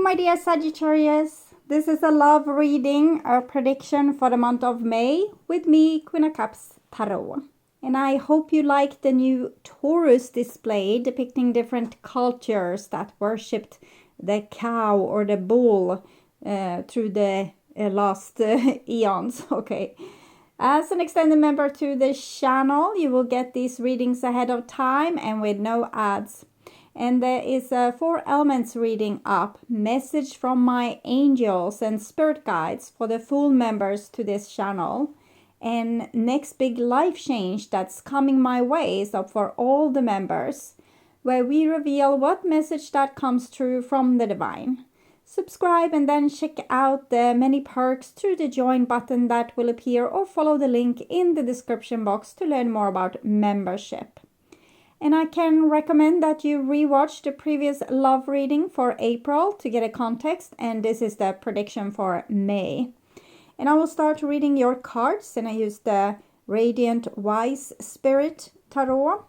my dear Sagittarius. This is a love reading, a prediction for the month of May with me, Queen of Cups Tarot. And I hope you like the new Taurus display depicting different cultures that worshipped the cow or the bull through the last eons. Okay. As an extended member to the channel, you will get these readings ahead of time and with no ads. And there is a 4 elements reading up, message from my angels and spirit guides for the full members to this channel. And next big life change that's coming my way is up for all the members, where we reveal what message that comes through from the divine. Subscribe and then check out the many perks through the join button that will appear, or follow the link in the description box to learn more about membership. And I can recommend that you rewatch the previous love reading for April to get a context, and this is the prediction for May. And I will start reading your cards, and I use the Radiant Wise Spirit Tarot.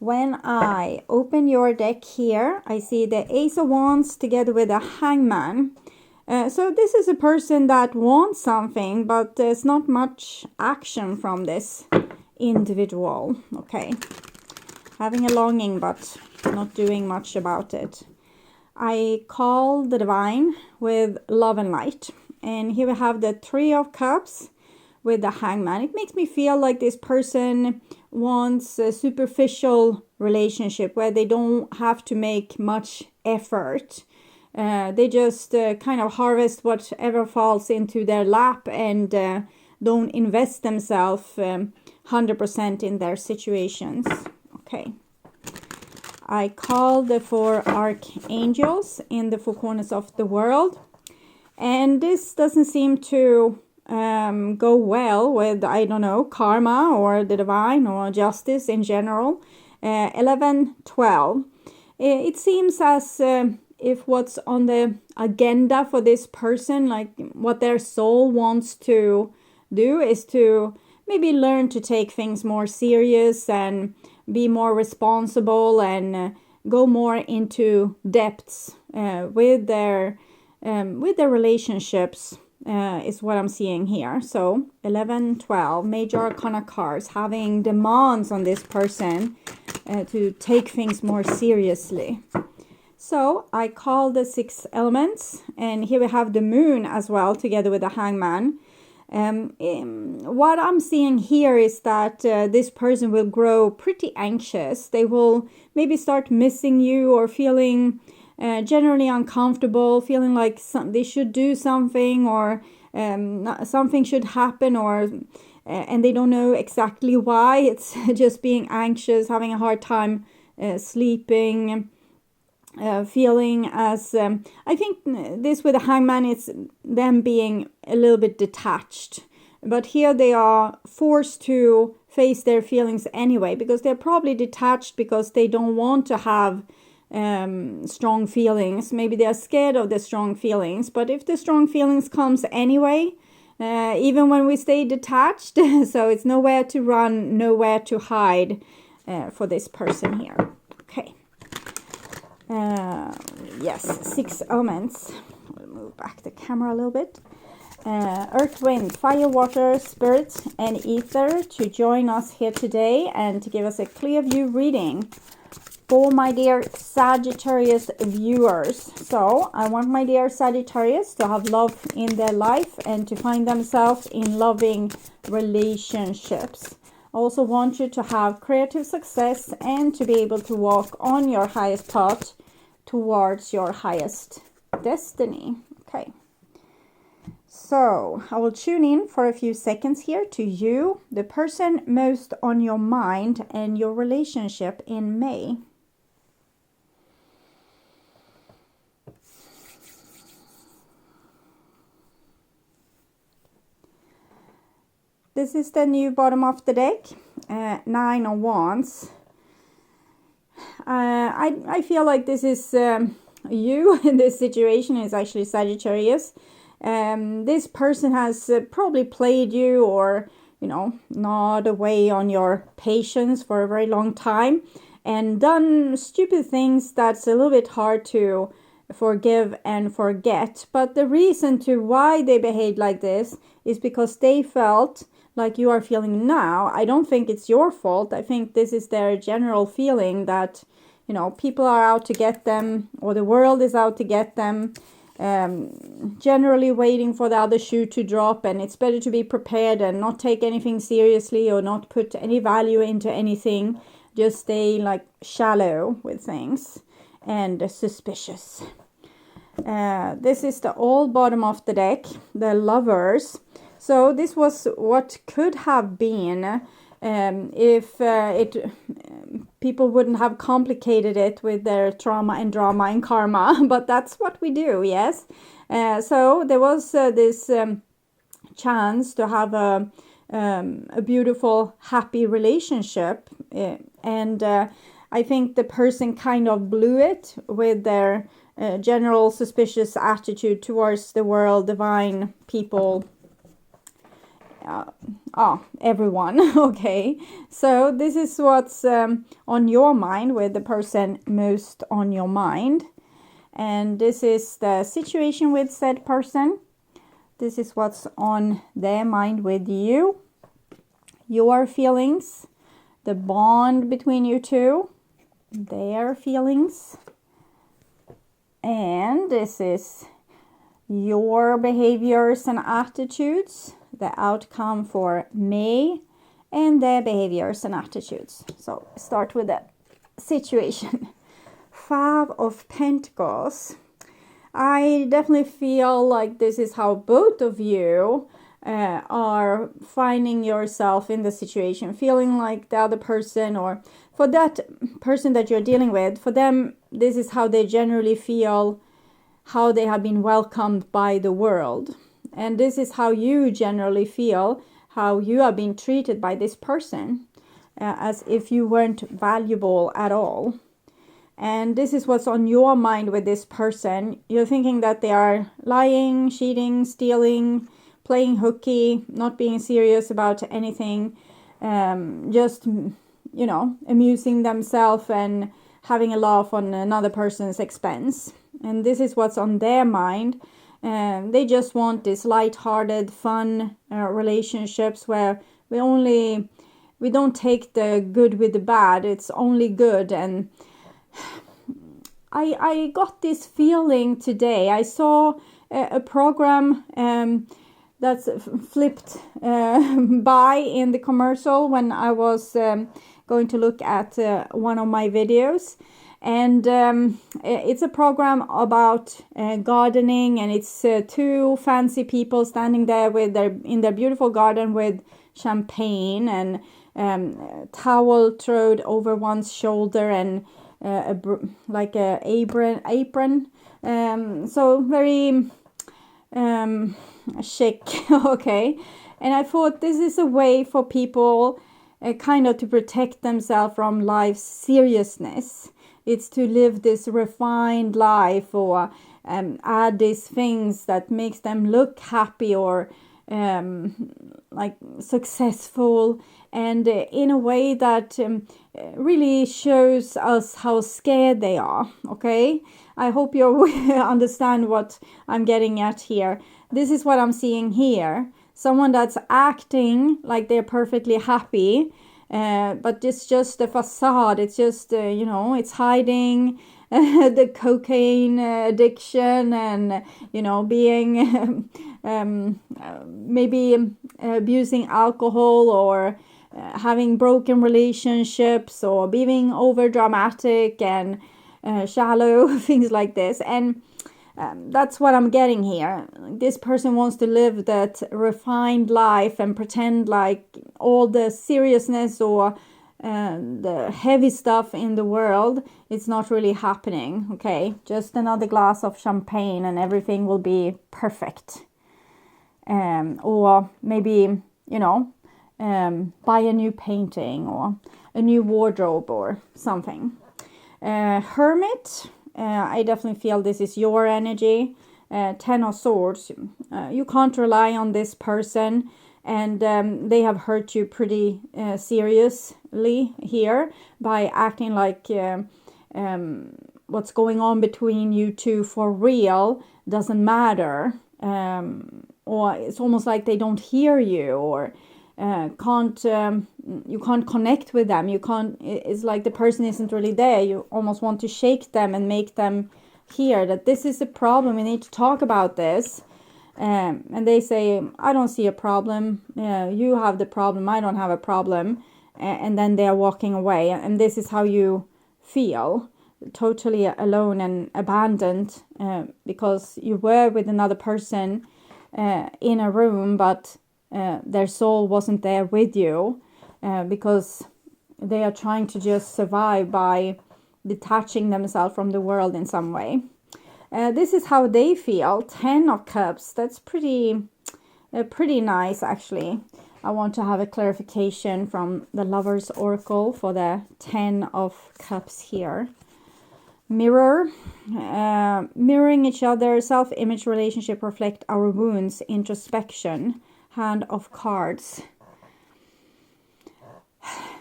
When I open your deck here, I see the Ace of Wands together with the Hangman. So this is a person that wants something, but there's not much action from this individual. Okay, having a longing but not doing much about it. I call the divine with love and light, and here we have the 3 of Cups with the Hangman. It makes me feel like this person wants a superficial relationship where they don't have to make much effort. They just kind of harvest whatever falls into their lap and don't invest themselves 100% in their situations. Okay. I call the 4 archangels in the 4 corners of the world. And this doesn't seem to go well with, I don't know, karma or the divine or justice in general. 11, 12. It seems as if what's on the agenda for this person, like what their soul wants to do, is to maybe learn to take things more serious and be more responsible and go more into depths with their relationships, is what I'm seeing here. So 11, 12, major arcana cards having demands on this person to take things more seriously. So I call the 6 elements, and here we have the moon as well together with the Hangman. What I'm seeing here is that this person will grow pretty anxious. They will maybe start missing you, or feeling generally uncomfortable, feeling like they should do something, or something should happen, or and they don't know exactly why. It's just being anxious, having a hard time sleeping. Feeling as I think this with the Hangman is them being a little bit detached, but here they are forced to face their feelings anyway, because they're probably detached because they don't want to have strong feelings. Maybe they're scared of the strong feelings, but if the strong feelings comes anyway, even when we stay detached, so it's nowhere to run, nowhere to hide for this person here. Okay. Yes, 6 elements. We'll move back the camera a little bit. Earth, wind, fire, water, spirit, and ether to join us here today and to give us a clear view reading for my dear Sagittarius viewers. So I want my dear Sagittarius to have love in their life and to find themselves in loving relationships. I also want you to have creative success and to be able to walk on your highest path towards your highest destiny. Okay. So I will tune in for a few seconds here to you, the person most on your mind, and your relationship in May. This is the new bottom of the deck, 9 of Wands. I feel like this is you in this situation is actually Sagittarius. This person has probably played you, or gnawed away on your patience for a very long time and done stupid things that's a little bit hard to forgive and forget. But the reason to why they behaved like this is because they felt like you are feeling now. I don't think it's your fault. I think this is their general feeling that, you know, people are out to get them, or the world is out to get them, generally waiting for the other shoe to drop, and it's better to be prepared and not take anything seriously or not put any value into anything, just stay like shallow with things and suspicious. This is the old bottom of the deck, the Lovers. So this was what could have been if people wouldn't have complicated it with their trauma and drama and karma, but that's what we do, yes. So there was this chance to have a beautiful, happy relationship, and I think the person kind of blew it with their general suspicious attitude towards the world, divine, people, everyone. Okay, so this is what's on your mind, with the person most on your mind, and this is the situation with said person. This is what's on their mind with you, your feelings, the bond between you two, their feelings, and this is your behaviors and attitudes, the outcome for May, and their behaviors and attitudes. So start with the situation. 5 of Pentacles. I definitely feel like this is how both of you are finding yourself in the situation, feeling like the other person, or for that person that you're dealing with, for them, this is how they generally feel, how they have been welcomed by the world. And this is how you generally feel, how you are being treated by this person, as if you weren't valuable at all. And this is what's on your mind with this person. You're thinking that they are lying, cheating, stealing, playing hooky, not being serious about anything, just, you know, amusing themselves and having a laugh on another person's expense. And this is what's on their mind. They just want this light-hearted, fun relationships where we don't take the good with the bad. It's only good. And I got this feeling today. I saw a program that's flipped by in the commercial when I was going to look at one of my videos. And it's a program about gardening, and it's 2 fancy people standing there with in their beautiful garden with champagne and towel thrown over one's shoulder and like a apron. So very chic. Okay, and I thought this is a way for people kind of to protect themselves from life's seriousness. It's to live this refined life, or add these things that makes them look happy or like successful, and in a way that really shows us how scared they are. Okay, I hope you understand what I'm getting at here. This is what I'm seeing here. Someone that's acting like they're perfectly happy, but it's just a facade. It's just, you know, it's hiding the cocaine addiction and, you know, being maybe abusing alcohol, or having broken relationships, or being over dramatic and shallow, things like this. And that's what I'm getting here. This person wants to live that refined life and pretend like all the seriousness or the heavy stuff in the world, it's not really happening. Okay, just another glass of champagne and everything will be perfect. Or maybe, you know, buy a new painting or a new wardrobe or something. Hermit. I definitely feel this is your energy. 10 of Swords. You can't rely on this person, and they have hurt you pretty seriously here by acting like what's going on between you two for real doesn't matter, or it's almost like they don't hear you, or you can't connect with them. It's like the person isn't really there. You almost want to shake them and make them hear that this is a problem. We need to talk about this. And they say, I don't see a problem. You have the problem. I don't have a problem. And then they are walking away. And this is how you feel, totally alone and abandoned, because you were with another person in a room, but their soul wasn't there with you, because they are trying to just survive by detaching themselves from the world in some way. This is how they feel. 10 of Cups. That's pretty nice, actually. I want to have a clarification from the Lover's Oracle for the 10 of Cups here. Mirror. Mirroring each other. Self-image relationship reflect our wounds. Introspection. Hand of Cards.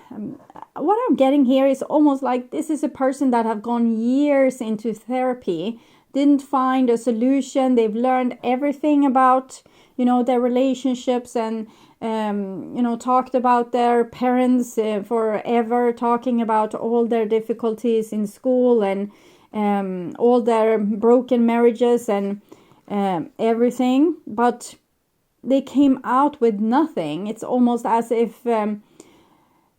What I'm getting here is almost like this is a person that have gone years into therapy, didn't find a solution. They've learned everything about, their relationships, and talked about their parents forever, talking about all their difficulties in school and all their broken marriages and everything, but they came out with nothing. It's almost as if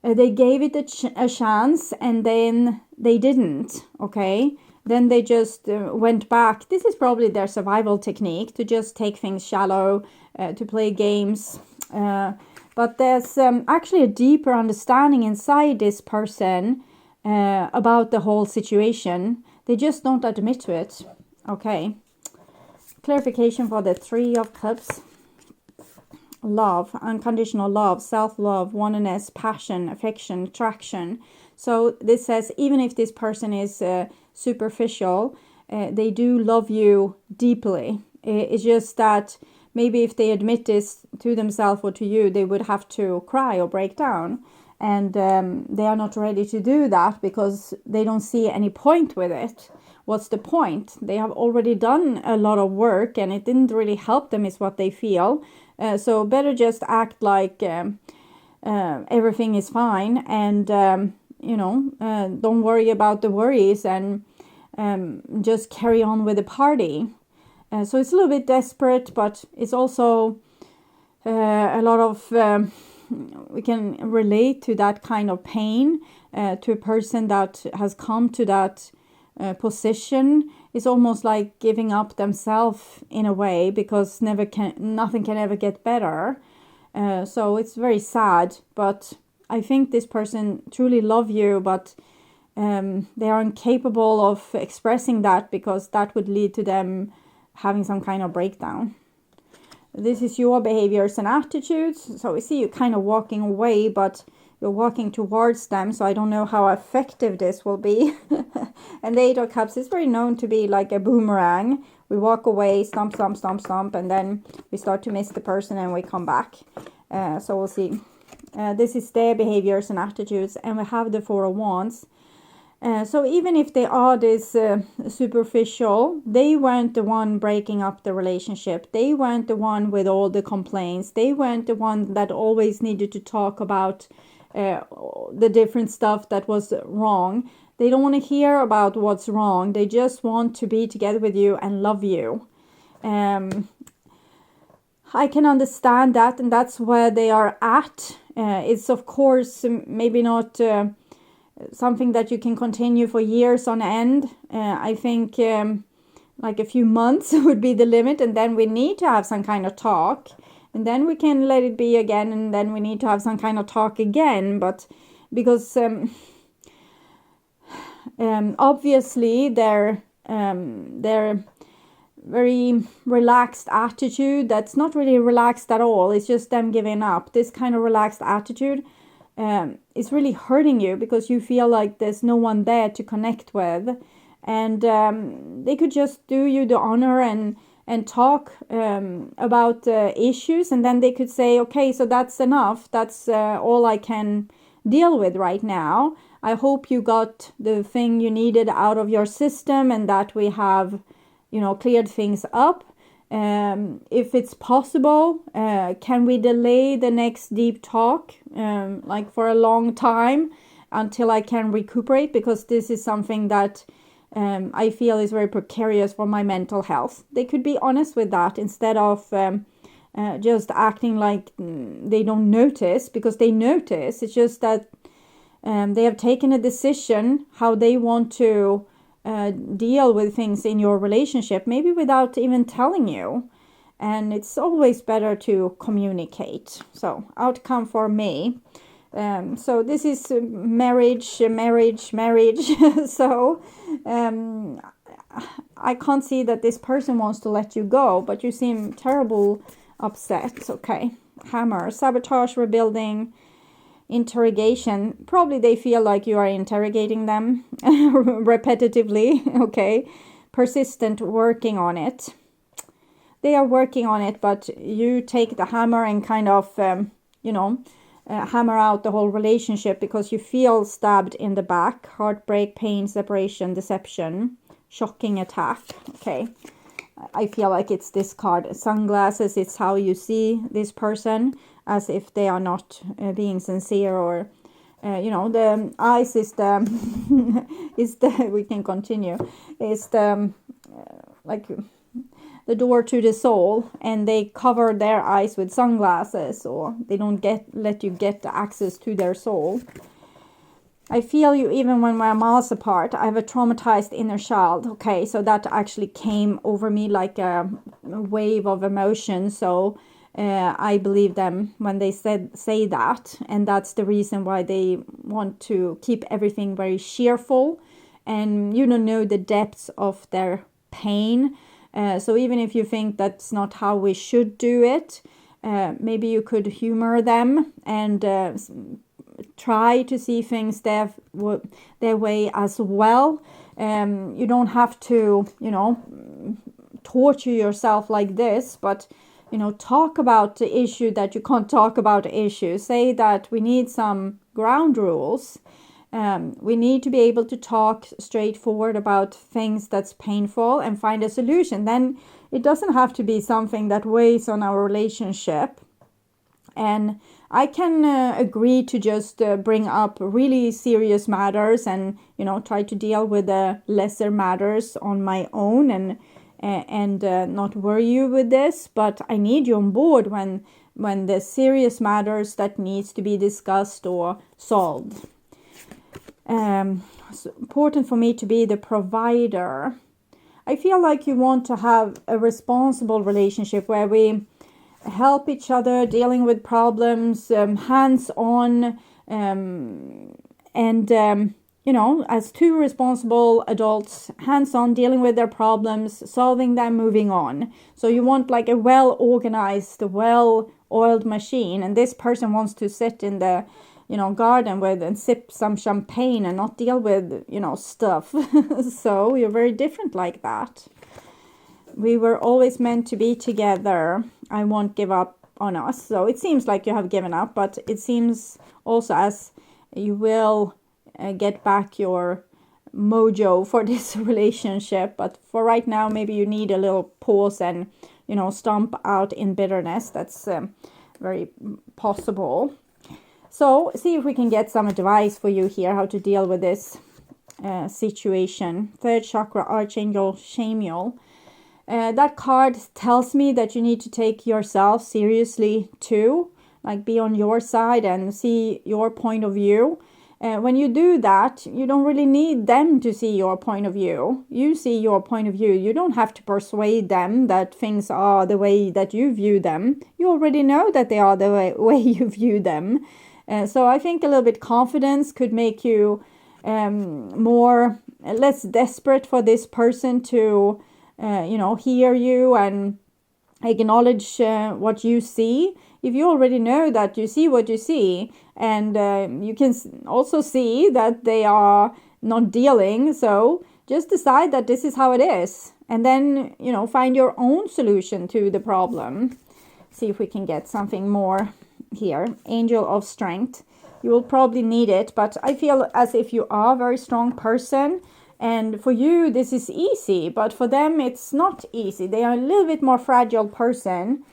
they gave it a chance and then they didn't, okay? Then they just went back. This is probably their survival technique, to just take things shallow, to play games. But there's actually a deeper understanding inside this person about the whole situation. They just don't admit to it. Okay. Clarification for the 3 of Cups. Love, unconditional love, self-love, oneness, passion, affection, attraction. So this says, even if this person is superficial, they do love you deeply. It's just that maybe if they admit this to themselves or to you, they would have to cry or break down. And they are not ready to do that because they don't see any point with it. What's the point? They have already done a lot of work and it didn't really help them, is what they feel. So better just act like everything is fine, and don't worry about the worries, and just carry on with the party. So it's a little bit desperate, but it's also a lot of we can relate to that kind of pain, to a person that has come to that position. It's almost like giving up themselves in a way, because nothing can ever get better. So it's very sad, but I think this person truly loves you, but they are incapable of expressing that, because that would lead to them having some kind of breakdown. This is your behaviors and attitudes. So we see you kind of walking away, but you're walking towards them. So I don't know how effective this will be. And the 8 of Cups is very known to be like a boomerang. We walk away, stomp, stomp, stomp, stomp, and then we start to miss the person and we come back. So we'll see. This is their behaviors and attitudes. And we have the 4 of Wands. So even if they are this superficial, they weren't the one breaking up the relationship. They weren't the one with all the complaints. They weren't the one that always needed to talk about the different stuff that was wrong. They don't want to hear about what's wrong. They just want to be together with you and love you. I can understand that, and that's where they are at. It's of course maybe not something that you can continue for years on end. I think like a few months would be the limit, and then we need to have some kind of talk, and then we can let it be again, and then we need to have some kind of talk again. But because obviously their very relaxed attitude, that's not really relaxed at all, it's just them giving up. This kind of relaxed attitude is really hurting you, because you feel like there's no one there to connect with, and they could just do you the honor and talk about issues, and then they could say, okay, so that's enough, that's all I can deal with right now. I hope you got the thing you needed out of your system and that we have, cleared things up. If it's possible, can we delay the next deep talk like for a long time until I can recuperate? Because this is something that I feel is very precarious for my mental health. They could be honest with that instead of just acting like they don't notice, because they notice. It's just that they have taken a decision how they want to deal with things in your relationship, maybe without even telling you. And it's always better to communicate. So outcome for me. So this is marriage. So I can't see that this person wants to let you go, but you seem terrible upset. Okay. Hammer, sabotage, rebuilding, interrogation. Probably they feel like you are interrogating them repetitively. Okay. Persistent, working on it. They are working on it, but you take the hammer and kind of, hammer out the whole relationship because you feel stabbed in the back. Heartbreak, pain, separation, deception, shocking attack. Okay. I feel like it's this card. Sunglasses, it's how you see this person, as if they are not being sincere, or the eyes is the is the we can continue, is the like the door to the soul, and they cover their eyes with sunglasses, or they don't let you get the access to their soul. I feel you even when we're miles apart. I have a traumatized inner child. Okay, so that actually came over me like a wave of emotion. So I believe them when they say that. And that's the reason why they want to keep everything very cheerful. And you don't know the depths of their pain. So even if you think that's not how we should do it, maybe you could humor them and try to see things their way as well. You don't have to, torture yourself like this, but, talk about the issue that you can't talk about the issue. Say that we need some ground rules. We need to be able to talk straightforward about things that's painful and find a solution. Then it doesn't have to be something that weighs on our relationship. And I can agree to just bring up really serious matters and, try to deal with the lesser matters on my own and not worry you with this. But I need you on board when the serious matters that needs to be discussed or solved. It's important for me to be the provider. I feel like you want to have a responsible relationship where we help each other dealing with problems, hands-on, and as two responsible adults, hands-on, dealing with their problems, solving them, moving on. So you want like a well-organized, well-oiled machine, and this person wants to sit in the garden with and sip some champagne and not deal with stuff. So you're very different like that. We were always meant to be together. I won't give up on us. So it seems like you have given up, but it seems also as you will get back your mojo for this relationship. But for right now, maybe you need a little pause and, stomp out in bitterness. That's very possible. So see if we can get some advice for you here, how to deal with this situation. Third chakra, Archangel Shamiel. That card tells me that you need to take yourself seriously too, like be on your side and see your point of view. When you do that, you don't really need them to see your point of view. You see your point of view. You don't have to persuade them that things are the way that you view them. You already know that they are the way you view them. So I think a little bit confidence could make you less desperate for this person to hear you and acknowledge what you see. If you already know that you see what you see, and you can also see that they are not dealing, so just decide that this is how it is, and then find your own solution to the problem. See if we can get something more here. Angel of Strength. you will probably need it. But I feel as if you are a very strong person, and for you this is easy, but for them it's not easy. They are a little bit more fragile person,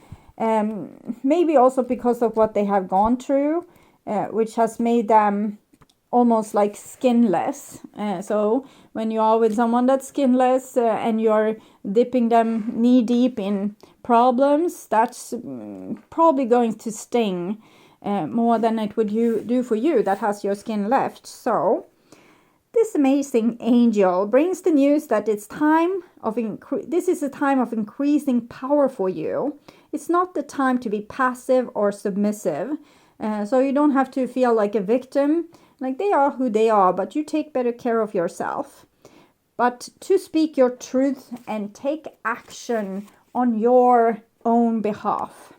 maybe also because of what they have gone through, which has made them almost like skinless. So when you are with someone that's skinless, and you're dipping them knee deep in problems, that's probably going to sting more than it would do for you that has your skin left. So this amazing angel brings the news that it's time of this is a time of increasing power for you. It's not the time to be passive or submissive. So you don't have to feel like a victim. Like, they are who they are, but you take better care of yourself. But to speak your truth and take action on your own behalf.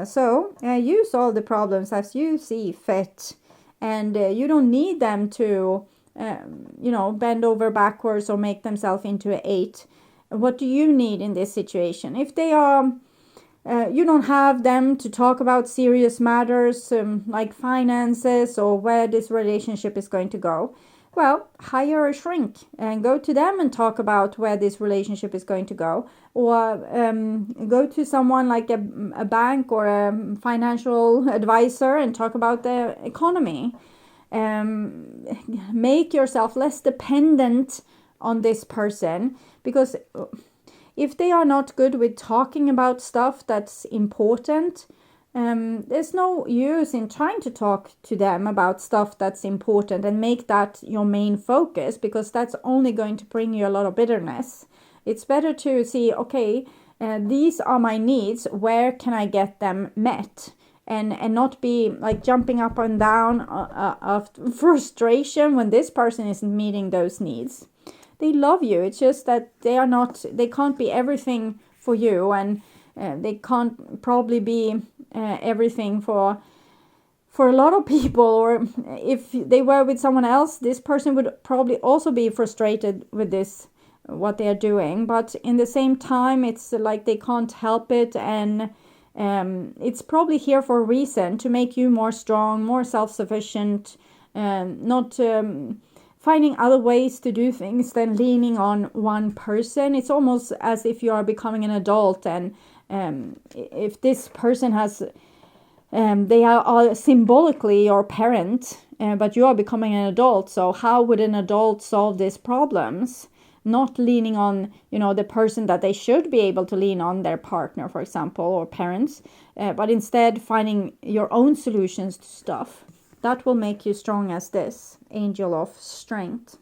So use all the problems as you see fit. And you don't need them to, bend over backwards or make themselves into an 8. What do you need in this situation? If they are... you don't have them to talk about serious matters like finances or where this relationship is going to go. Well, hire a shrink and go to them and talk about where this relationship is going to go. Or go to someone like a bank or a financial advisor and talk about the economy. Make yourself less dependent on this person, because if they are not good with talking about stuff that's important, there's no use in trying to talk to them about stuff that's important and make that your main focus, because that's only going to bring you a lot of bitterness. It's better to see, okay, these are my needs, where can I get them met? And not be like jumping up and down of frustration when this person isn't meeting those needs. They love you. It's just that they can't be everything for you, and they can't probably be everything for a lot of people. Or if they were with someone else, this person would probably also be frustrated with this, what they are doing. But in the same time, it's like they can't help it, and it's probably here for a reason, to make you more strong, more self-sufficient, not finding other ways to do things than leaning on one person. It's almost as if you are becoming an adult, and if this person has, they are symbolically your parent, but you are becoming an adult. So how would an adult solve these problems? Not leaning on, the person that they should be able to lean on, their partner, for example, or parents, but instead finding your own solutions to stuff. That will make you strong as this angel of strength.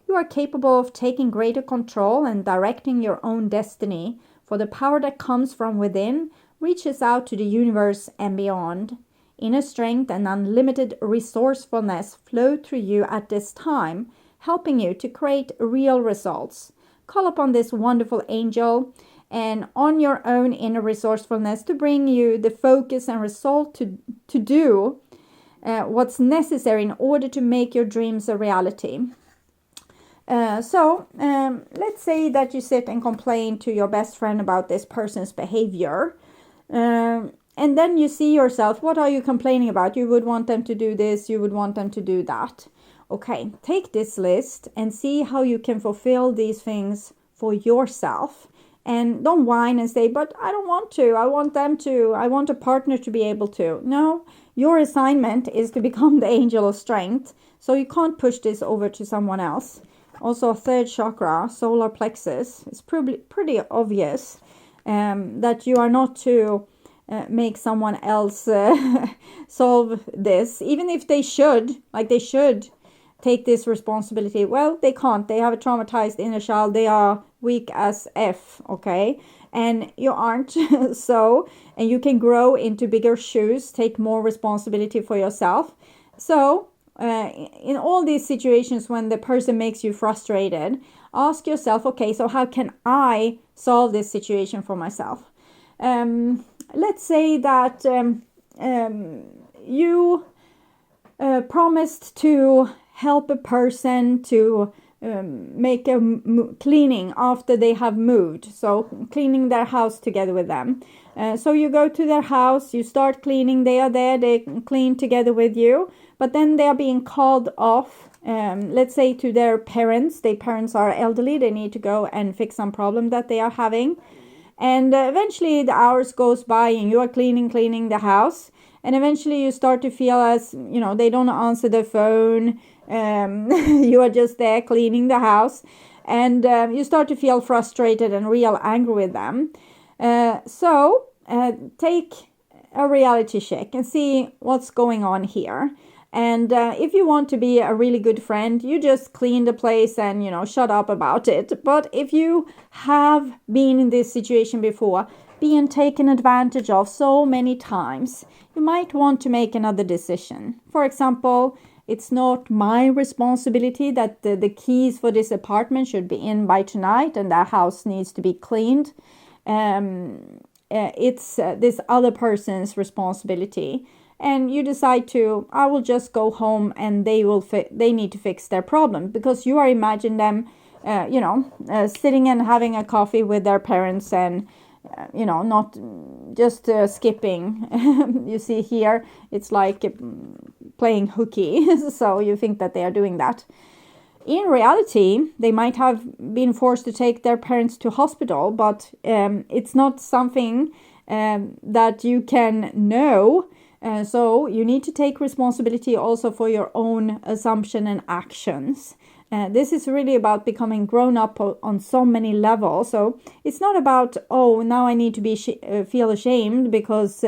You are capable of taking greater control and directing your own destiny, for the power that comes from within reaches out to the universe and beyond. Inner strength and unlimited resourcefulness flow through you at this time, helping you to create real results. Call upon this wonderful angel and on your own inner resourcefulness to bring you the focus and resolve to do what's necessary in order to make your dreams a reality. So let's say that you sit and complain to your best friend about this person's behavior. And then you see yourself, what are you complaining about? You would want them to do this, you would want them to do that. Okay, take this list and see how you can fulfill these things for yourself. And don't whine and say, but I don't want to. I want them to. I want a partner to be able to. No, your assignment is to become the angel of strength. So you can't push this over to someone else. Also, third chakra, solar plexus. It's pretty obvious that you are not to make someone else solve this. Even if they should, take this responsibility. Well, they can't. They have a traumatized inner child. They are weak as F, okay? And you aren't. So, and you can grow into bigger shoes, take more responsibility for yourself. So, in all these situations when the person makes you frustrated, ask yourself, okay, so how can I solve this situation for myself? Let's say that you promised to help a person to make a cleaning after they have moved. So cleaning their house together with them. So you go to their house, you start cleaning, they are there, they clean together with you, but then they are being called off, let's say to their parents. Their parents are elderly, they need to go and fix some problem that they are having. And eventually the hours goes by and you are cleaning the house. And eventually you start to feel as, you know, they don't answer the phone. You are just there cleaning the house. And you start to feel frustrated and real angry with them. So take a reality check and see what's going on here. And if you want to be a really good friend, you just clean the place and, you know, shut up about it. But if you have been in this situation before, being taken advantage of so many times, you might want to make another decision. For example, it's not my responsibility that the keys for this apartment should be in by tonight and the house needs to be cleaned. It's this other person's responsibility. And you decide to, I will just go home and they need to fix their problem, because you are imagining them, sitting and having a coffee with their parents and, not just skipping. You see here, it's like playing hooky. So you think that they are doing that. In reality, they might have been forced to take their parents to hospital, but it's not something that you can know. So you need to take responsibility also for your own assumption and actions. This is really about becoming grown up on so many levels. So it's not about, oh, now I need to be feel ashamed because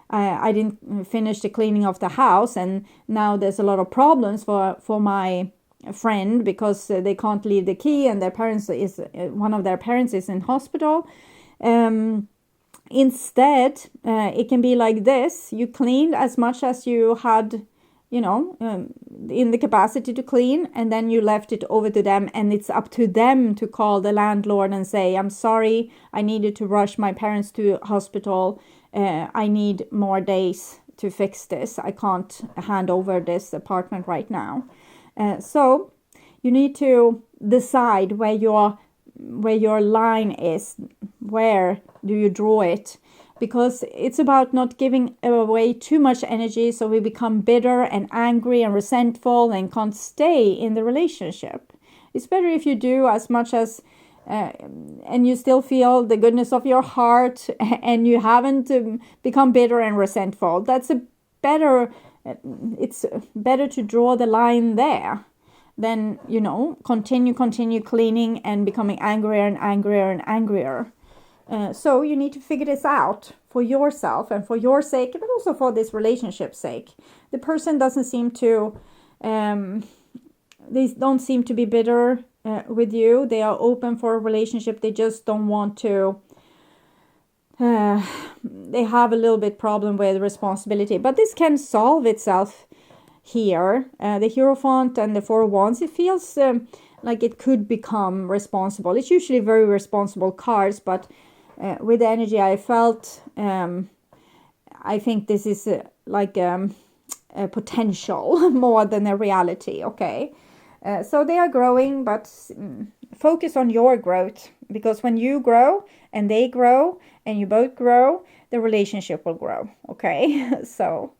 I didn't finish the cleaning of the house, and now there's a lot of problems for my friend because they can't leave the key and one of their parents is in hospital. Instead, it can be like this. You cleaned as much as you had, in the capacity to clean, and then you left it over to them, and it's up to them to call the landlord and say, I'm sorry, I needed to rush my parents to hospital. I need more days to fix this. I can't hand over this apartment right now. So you need to decide where your line is. Where do you draw it? Because it's about not giving away too much energy, so we become bitter and angry and resentful and can't stay in the relationship. It's better if you do as much as and you still feel the goodness of your heart and you haven't become bitter and resentful. It's better to draw the line there than, continue cleaning and becoming angrier and angrier and angrier. So you need to figure this out for yourself and for your sake, but also for this relationship's sake. The person doesn't seem to, they don't seem to be bitter with you. They are open for a relationship. They just don't want to, they have a little bit problem with responsibility. But this can solve itself here. The Hierophant and the Four of Wands, it feels like it could become responsible. It's usually very responsible cards, but with the energy I felt, I think this is like a potential more than a reality, okay? So they are growing, but focus on your growth, because when you grow and they grow and you both grow, the relationship will grow, okay? So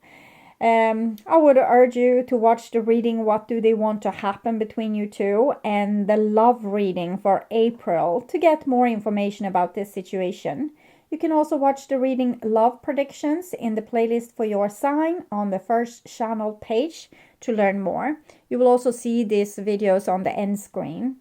I would urge you to watch the reading, What Do They Want to Happen Between You Two, and the love reading for April to get more information about this situation. You can also watch the reading Love Predictions in the playlist for your sign on the first channel page to learn more. You will also see these videos on the end screen.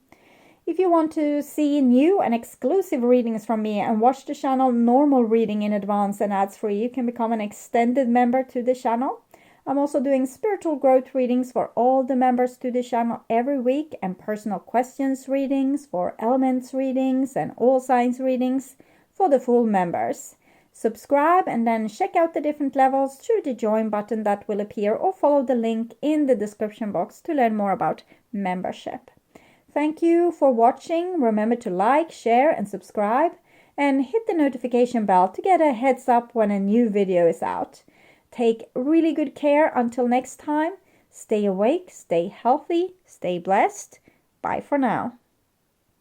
If you want to see new and exclusive readings from me and watch the channel normal reading in advance and ads free, you can become an extended member to the channel. I'm also doing spiritual growth readings for all the members to the channel every week, and personal questions readings for elements readings and all signs readings for the full members. Subscribe and then check out the different levels through the join button that will appear, or follow the link in the description box to learn more about membership. Thank you for watching. Remember to like, share and subscribe, and hit the notification bell to get a heads up when a new video is out. Take really good care until next time. Stay awake, stay healthy, stay blessed. Bye for now.